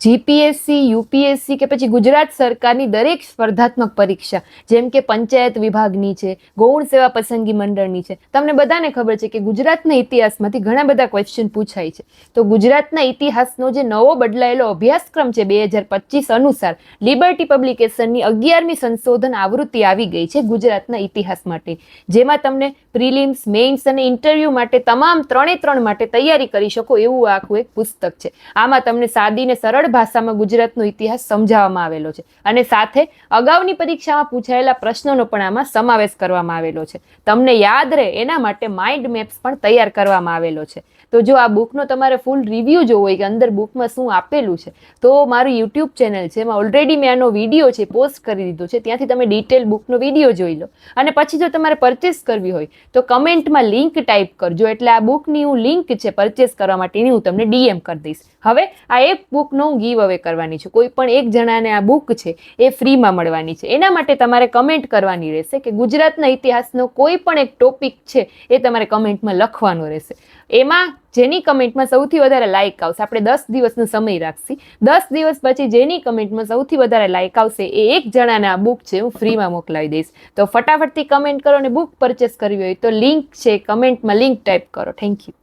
GPSC, UPSC કે પછી ગુજરાત સરકારની દરેક સ્પર્ધાત્મક પરીક્ષા, જેમ કે પંચાયત વિભાગની છે, ગૌણ સેવા પસંદગી મંડળની છે, તમને બધાને ખબર છે કે ગુજરાતના ઇતિહાસમાંથી ઘણા બધા ક્વેશ્ચન પૂછાય છે. તો ગુજરાતના ઇતિહાસનો જે નવો બદલાયેલો અભ્યાસક્રમ છે 2025 અનુસાર લિબર્ટી પબ્લિકેશનની 11મી સંશોધન આવૃત્તિ આવી ગઈ છે ગુજરાતના ઇતિહાસ માટે, જેમાં તમને પ્રિલિમ્સ, મેઇન્સ અને ઇન્ટરવ્યૂ માટે તમામ 3 માટે તૈયારી કરી શકો એવું આખું એક પુસ્તક છે. આમાં તમને સાદી ને સરળ ભાષામાં ગુજરાતનો ઇતિહાસ સમજાવવામાં આવેલો છે અને સાથે અગાઉની પરીક્ષામાં પૂછાયેલા પ્રશ્નોનો પણ આમાં સમાવેશ કરવામાં આવેલો છે. તમને યાદ રહે એના માટે માઇન્ડ મેપ્સ પણ તૈયાર કરવામાં આવેલો છે. તો જો આ બુકનો તમારે ફૂલ રિવ્યૂ જોવો હોય કે અંદર બુકમાં શું આપેલું છે, તો મારું યુટ્યુબ ચેનલ છે, એમાં ઓલરેડી મેં આનો વિડીયો છે પોસ્ટ કરી દીધો છે, ત્યાંથી તમે ડિટેલ બુકનો વિડીયો જોઈ લો. અને પછી જો તમારે પરચેસ કરવી હોય તો કમેન્ટમાં લિંક ટાઈપ કરજો, એટલે આ બુકની હું લિંક છે પરચેસ કરવા માટેની હું તમને ડીએમ કરી દઈશ. હવે આ એક બુકનો હું ગીવ અવે કરવાની છું, કોઈ પણ એક જણાને આ બુક છે એ ફ્રીમાં મળવાની છે. એના માટે તમારે કમેન્ટ કરવાની રહેશે કે ગુજરાતના ઇતિહાસનો કોઈ પણ એક ટોપિક છે એ તમારે કમેન્ટમાં લખવાનો રહેશે. એમાં જેની કમેન્ટમાં સૌથી વધારે લાઇક આવશે, આપણે 10 દિવસનો સમય રાખશી, 10 દિવસ પછી જેની કમેન્ટમાં સૌથી વધારે લાઇક આવશે એ એક જણાને આ બુક છે હું ફ્રીમાં મોકલાવી દઈશ. તો ફટાફટથી કમેન્ટ કરો અને બુક પરચેસ કરવી હોય તો લિંક છે કમેન્ટમાં લિંક ટાઈપ કરો. Thank you.